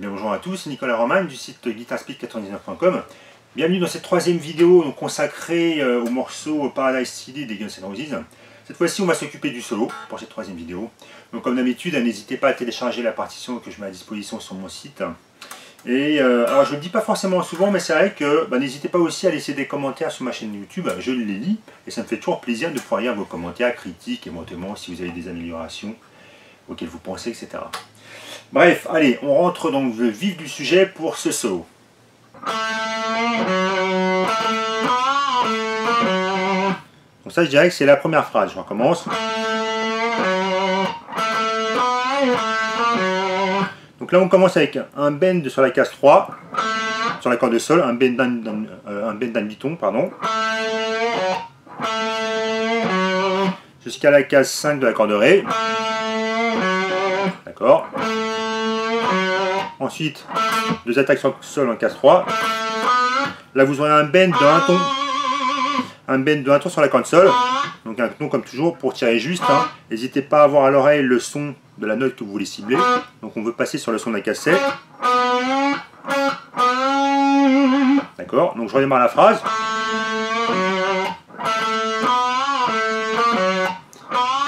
Bien, bonjour à tous, c'est Nicolas Romagne du site guitarspeed99.com. Bienvenue dans cette troisième vidéo consacrée au morceau Paradise City des Guns N' Roses. Cette fois-ci, on va s'occuper du solo pour cette troisième vidéo. Donc comme d'habitude, n'hésitez pas à télécharger la partition que je mets à disposition sur mon site. Et alors je ne le dis pas forcément souvent, mais c'est vrai que n'hésitez pas aussi à laisser des commentaires sur ma chaîne YouTube, je les lis et ça me fait toujours plaisir de pouvoir lire vos commentaires, critiques, éventuellement si vous avez des améliorations auxquelles vous pensez, etc. Bref, allez, on rentre dans le vif du sujet pour ce solo. Donc ça, je dirais que c'est la première phrase, je recommence. Donc là, on commence avec un bend sur la case 3, sur la corde de sol, un bend d'un biton, pardon. Jusqu'à la case 5 de la corde de ré. D'accord. Ensuite, deux attaques sur le sol en case 3. Là, vous aurez un bend de 1 ton. Un bend de 1 ton sur la corde sol. Donc un ton comme toujours pour tirer juste. N'hésitez pas à avoir à l'oreille le son de la note que vous voulez cibler. Donc on veut passer sur le son de la case 7. D'accord. Donc je redémarre la phrase.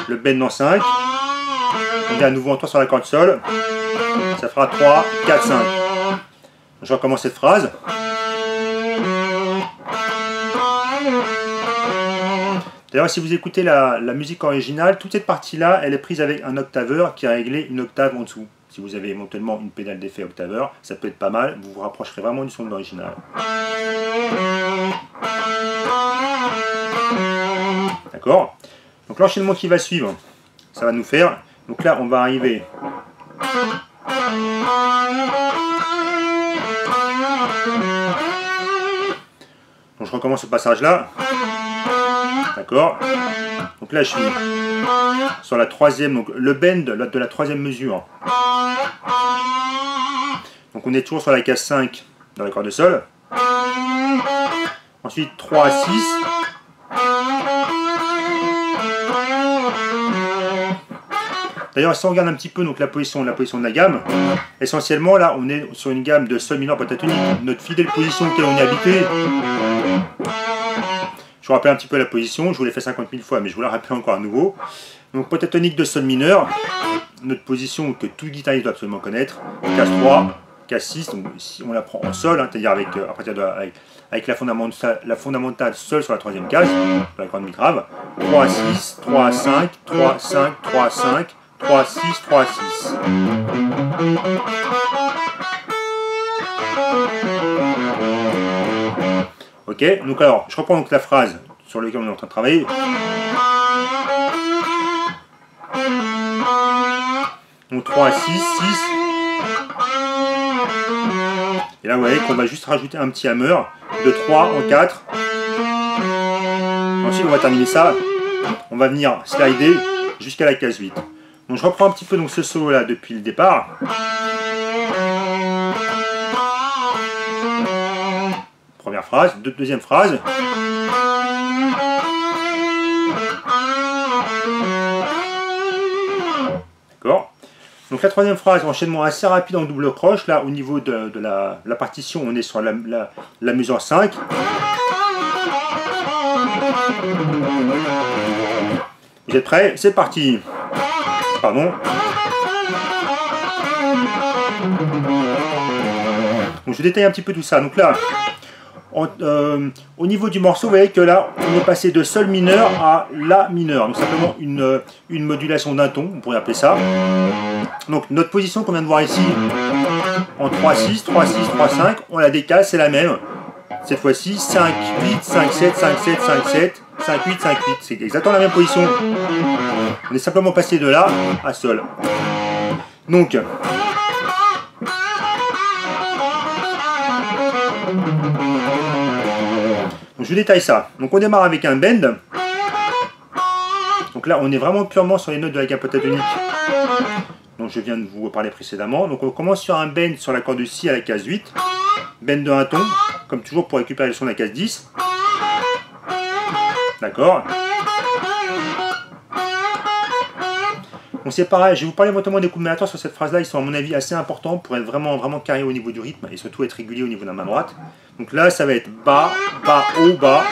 Le bend en 5. On vient à nouveau en 3 sur la corde sol. Ça fera 3, 4, 5. Je recommence cette phrase. D'ailleurs, si vous écoutez la musique originale, toute cette partie-là, elle est prise avec un octaveur qui a réglé une octave en dessous. Si vous avez éventuellement une pédale d'effet octaveur, ça peut être pas mal. Vous vous rapprocherez vraiment du son de l'original. D'accord? Donc l'enchaînement qui va suivre, ça va nous faire... Donc là, on va arriver... Donc je recommence ce passage-là. D'accord. Donc là, je suis sur la troisième, donc le bend de la troisième mesure. Donc on est toujours sur la case 5 dans la corde de sol. Ensuite 3 à 6. D'ailleurs, si on regarde un petit peu donc, la position de la gamme, essentiellement là, on est sur une gamme de sol mineur pentatonique, notre fidèle position auquel on est habitué. Je vous rappelle un petit peu la position, je vous l'ai fait 50 000 fois, mais je vous la rappelle encore à nouveau. Donc pentatonique de sol mineur, notre position que tout guitariste doit absolument connaître, case 3, case 6, donc si on la prend en sol, c'est-à-dire avec la fondamentale sol sur la troisième case, la corde mi-grave, 3 à 6, 3 à 5, 3 à 5, 3 à 5, 3 à 6, 3 à 6. Ok, donc alors, je reprends donc la phrase sur laquelle on est en train de travailler. Donc 3 à 6, 6. Et là, vous voyez qu'on va juste rajouter un petit hammer de 3 en 4. Ensuite, on va terminer ça. On va venir slider jusqu'à la case 8. Donc je reprends un petit peu donc, ce solo là depuis le départ. Première phrase, deuxième phrase. D'accord. Donc la troisième phrase, enchaînement assez rapide en double croche. Là au niveau de la partition, on est sur la mesure 5. Vous êtes prêts? C'est parti. Pardon. Donc je détaille un petit peu tout ça. Donc là, au niveau du morceau, vous voyez que là, on est passé de sol mineur à la mineur. Donc simplement une modulation d'un ton, on pourrait appeler ça. Donc notre position qu'on vient de voir ici, en 3-6, 3-6, 3-5, on la décale, c'est la même. Cette fois-ci, 5, 8, 5, 7, 5, 7, 5, 7, 5, 8, 5, 8. C'est exactement la même position. On est simplement passé de là à sol. Donc, je détaille ça. Donc on démarre avec un bend. Donc là, on est vraiment purement sur les notes de la gamme pentatonique dont je viens de vous parler précédemment. Donc on commence sur un bend sur la corde de Si à la case 8. Bend de 1 ton, comme toujours pour récupérer le son de la case 10. D'accord. Donc c'est pareil, je vais vous parler notamment des coups de main sur cette phrase-là, ils sont à mon avis assez importants pour être vraiment carré au niveau du rythme et surtout être régulier au niveau de la main droite. Donc là, ça va être bas, bas, haut, bas.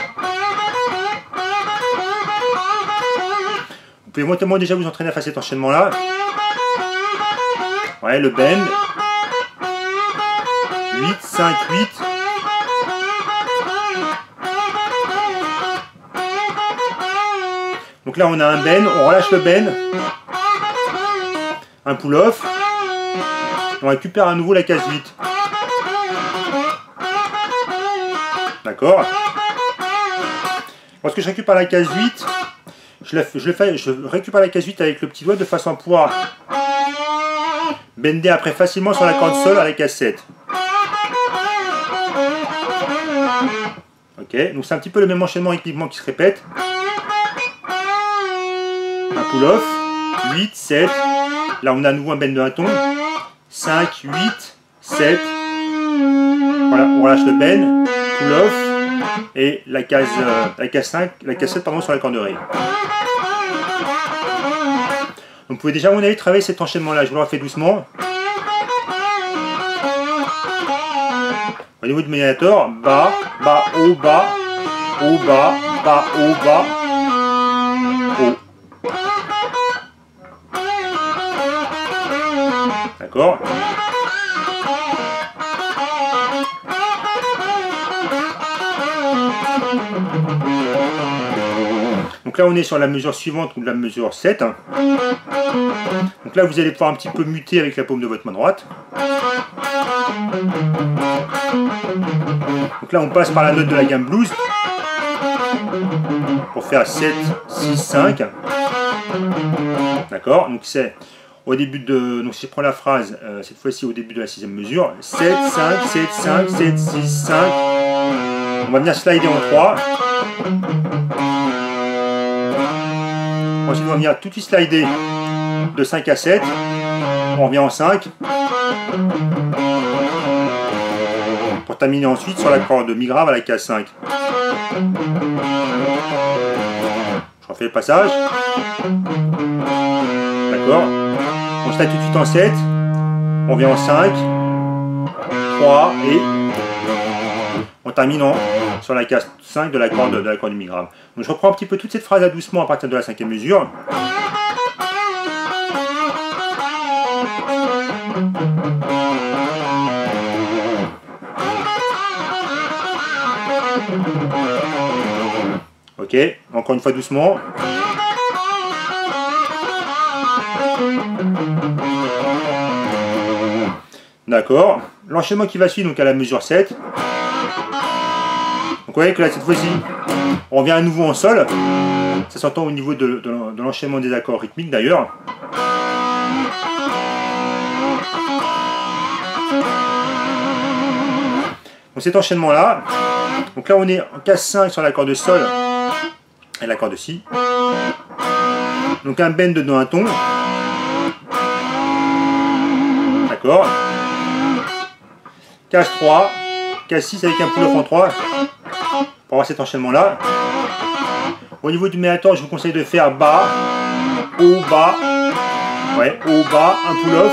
Vous pouvez notamment déjà vous entraîner à faire cet enchaînement-là. Ouais, le bend. 8, 5, 8. Donc là, on a un bend, on relâche le bend. Un pull-off. On récupère à nouveau la case 8. D'accord. Lorsque je récupère la case 8, je récupère la case 8 avec le petit doigt de façon à pouvoir bender après facilement sur la corde sol à la case 7. Ok, donc c'est un petit peu le même enchaînement rythmiquement qui se répète. Un pull-off, 8, 7. Là on a à nouveau un bend de un ton. 5, 8, 7. Voilà, on relâche le bend, pull-off et la case 5, la case 7 pardon, sur la corde de ré. Donc vous pouvez déjà à mon avis travailler cet enchaînement là, je vous le refais doucement. Au niveau du médiator, bas, bas, haut, bas, haut, bas, bas, haut, bas, haut. D'accord. Donc là on est sur la mesure suivante ou de la mesure 7. Donc là vous allez pouvoir un petit peu muter avec la paume de votre main droite. Donc là on passe par la note de la gamme blues pour faire 7, 6, 5. D'accord, donc c'est au début de... Donc si je prends la phrase, cette fois-ci au début de la 6e mesure, 7, 5, 7, 5, 7, 6, 5. On va venir slider en 3. Ensuite on va venir tout de suite slider de 5 à 7. On revient en 5. Pour terminer ensuite sur la corde de mi grave à la case 5. Je refais le passage. D'accord. On slide tout de suite en 7. On revient en 5. 3 et on termine sur la case 5 de la corde du mi grave. Donc je reprends un petit peu toute cette phrase là doucement à partir de la 5e mesure. Ok, encore une fois doucement. D'accord. L'enchaînement qui va suivre donc à la mesure 7. Donc vous voyez que là cette fois-ci, on revient à nouveau en sol. Ça s'entend au niveau de l'enchaînement des accords rythmiques d'ailleurs. Donc cet enchaînement là, donc là on est en case 5 sur l'accord de sol et l'accord de si. Donc un bend dans un ton. D'accord. Case 3, case 6 avec un pull-off en 3 pour avoir cet enchaînement là. Au niveau du médiator, je vous conseille de faire bas, haut, bas, ouais, haut, bas, un pull-off,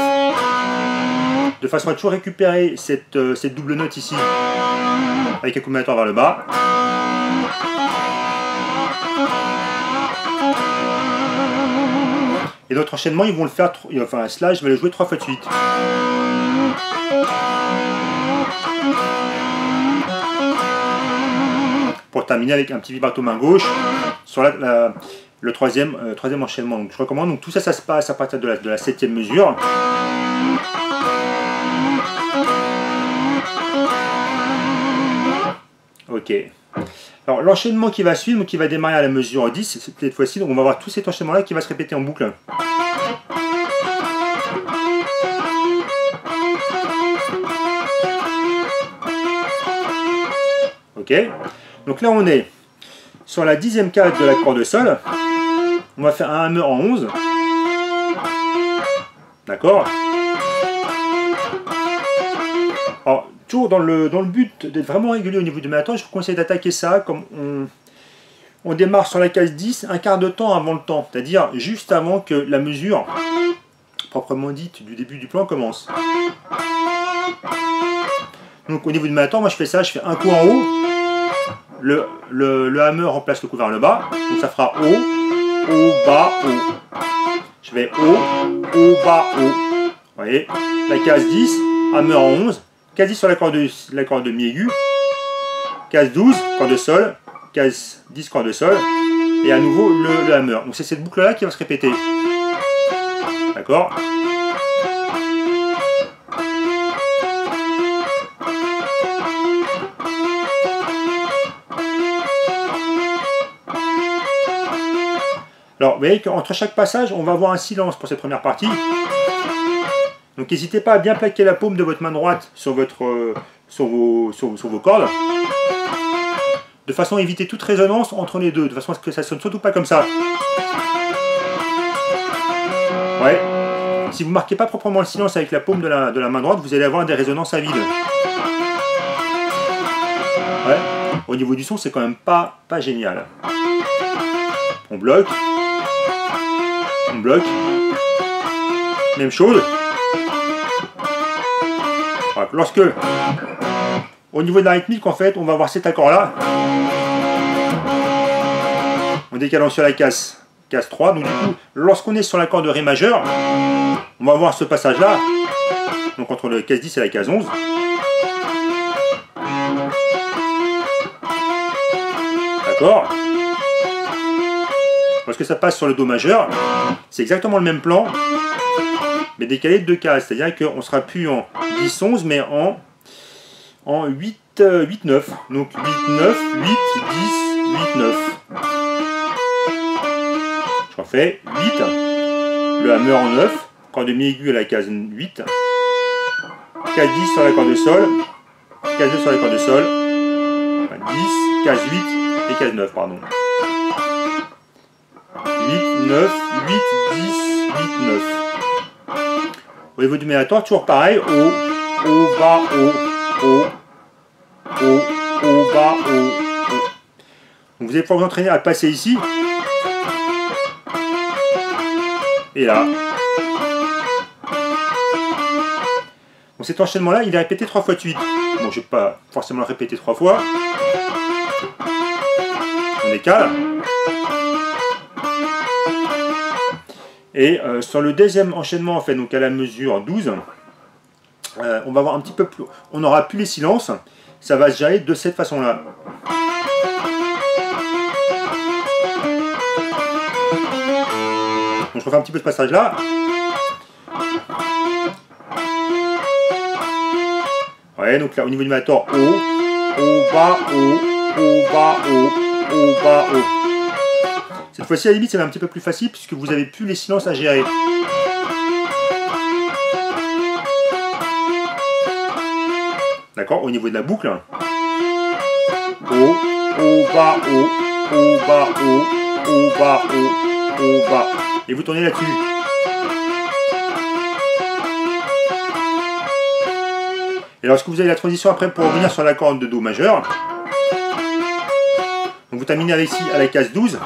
de façon à toujours récupérer cette double note ici avec un coup de médiator vers le bas. Et l'autre enchaînement, ils vont le faire, enfin un slash, je vais le jouer 3 fois de suite. Pour terminer avec un petit vibrato main gauche sur le troisième enchaînement. Donc je recommande. Donc tout ça, ça se passe à partir de la 7e mesure. Ok. Alors l'enchaînement qui va suivre, qui va démarrer à la mesure 10 cette fois-ci, donc on va avoir tout cet enchaînement là qui va se répéter en boucle. Ok. Donc là on est sur la 10e case de l'accord de sol. On va faire un hammer en 11. D'accord. Alors toujours dans le but d'être vraiment régulier au niveau du médiator, je vous conseille d'attaquer ça comme on démarre sur la case 10 un quart de temps avant le temps, c'est-à-dire juste avant que la mesure, proprement dite, du début du plan commence. Donc au niveau du matin, moi je fais ça, je fais un coup en haut, le hammer remplace le coup vers le bas, donc ça fera haut, haut, bas, haut. Je fais haut, haut, bas, haut. Vous voyez, la case 10, hammer en 11, case 10 sur l'accord de mi aigu, case 12, corde de sol, case 10, corde de sol, et à nouveau le hammer. Donc c'est cette boucle là qui va se répéter. D'accord? Alors, vous voyez qu'entre chaque passage, on va avoir un silence pour cette première partie. Donc, n'hésitez pas à bien plaquer la paume de votre main droite sur vos cordes, de façon à éviter toute résonance entre les deux, de façon à ce que ça sonne surtout pas comme ça. Ouais. Si vous ne marquez pas proprement le silence avec la paume de la main droite, vous allez avoir des résonances à vide. Ouais. Au niveau du son, c'est quand même pas génial. On bloque. On bloque. Même chose. Voilà. Lorsque, au niveau de la rythmique, en fait, on va avoir cet accord-là. En décalant sur la case 3. Donc du coup, lorsqu'on est sur l'accord de Ré majeur, on va avoir ce passage-là. Donc entre le case 10 et la case 11. D'accord? Lorsque ça passe sur le Do majeur, c'est exactement le même plan, mais décalé de 2 cases. C'est-à-dire qu'on ne sera plus en 10-11, mais en 8-9. Donc 8-9, 8, 10, 8-9. Je refais 8, le hammer en 9, corde de mi aigu à la case 8, case 10 sur la corde de sol, case 2 sur la corde de sol, 10, case 8 et case 9, pardon. 8, 9, 8, 10, 8, 9. Au niveau du médiator, toujours pareil. Haut, haut, bas, haut, haut, haut, haut, bas, haut, haut. Donc vous allez pouvoir vous entraîner à passer ici. Et là. Donc cet enchaînement-là, il est répété 3 fois de suite. Bon, je ne vais pas forcément le répéter 3 fois. On décale. Et sur le deuxième enchaînement, en fait, donc à la mesure 12, on va avoir un petit peu plus. On n'aura plus les silences. Ça va se gérer de cette façon-là. Donc je refais un petit peu ce passage-là. Ouais, donc là, au niveau du mator, haut, haut, bas, haut, haut, bas, haut, haut, bas, haut. Cette fois-ci, à la limite, c'est un petit peu plus facile puisque vous n'avez plus les silences à gérer. D'accord? Au niveau de la boucle. Haut, haut, bas, haut, haut, bas, haut, haut, bas, haut, haut, bas. Et vous tournez là-dessus. Et lorsque vous avez la transition après pour revenir sur la corde de Do majeur, donc vous terminez avec ici à la case 12.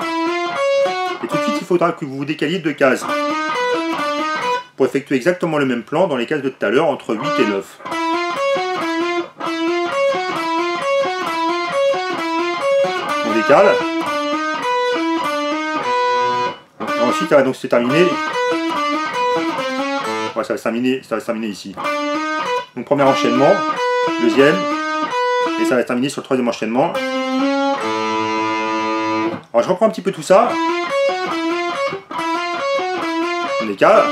Et tout de suite, il faudra que vous vous décaliez de 2 cases pour effectuer exactement le même plan dans les cases de tout à l'heure, entre 8 et 9. On décale. Et ensuite, ça va donc se terminer. Ouais, ça va se terminer ici. Donc premier enchaînement, deuxième, et ça va se terminer sur le troisième enchaînement. Alors je reprends un petit peu tout ça. On décale.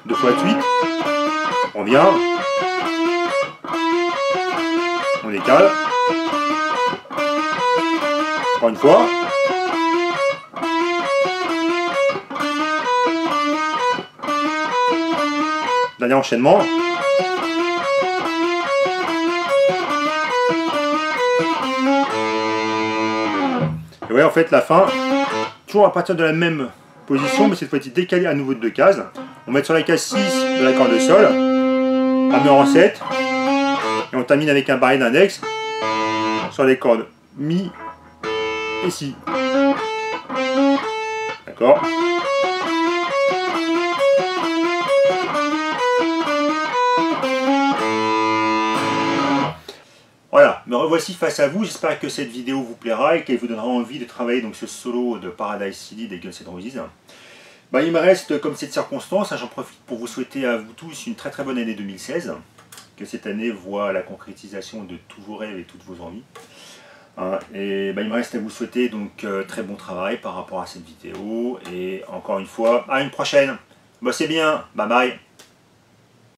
2 fois de suite. On vient. On décale. Encore une fois. Dernier enchaînement. Et ouais, en fait, la fin, toujours à partir de la même position, mais cette fois-ci décalée à nouveau de 2 cases. On va mettre sur la case 6 de la corde de sol, hammer en 7, et on termine avec un barré d'index sur les cordes Mi et si. D'accord? Voilà, me revoici face à vous. J'espère que cette vidéo vous plaira et qu'elle vous donnera envie de travailler donc ce solo de Paradise City des Guns N' Roses. Bah, il me reste, comme cette circonstance, j'en profite pour vous souhaiter à vous tous une très très bonne année 2016. Que cette année voit la concrétisation de tous vos rêves et toutes vos envies. Et bah, il me reste à vous souhaiter donc très bon travail par rapport à cette vidéo. Et encore une fois, à une prochaine. Bossez bien, bye bye.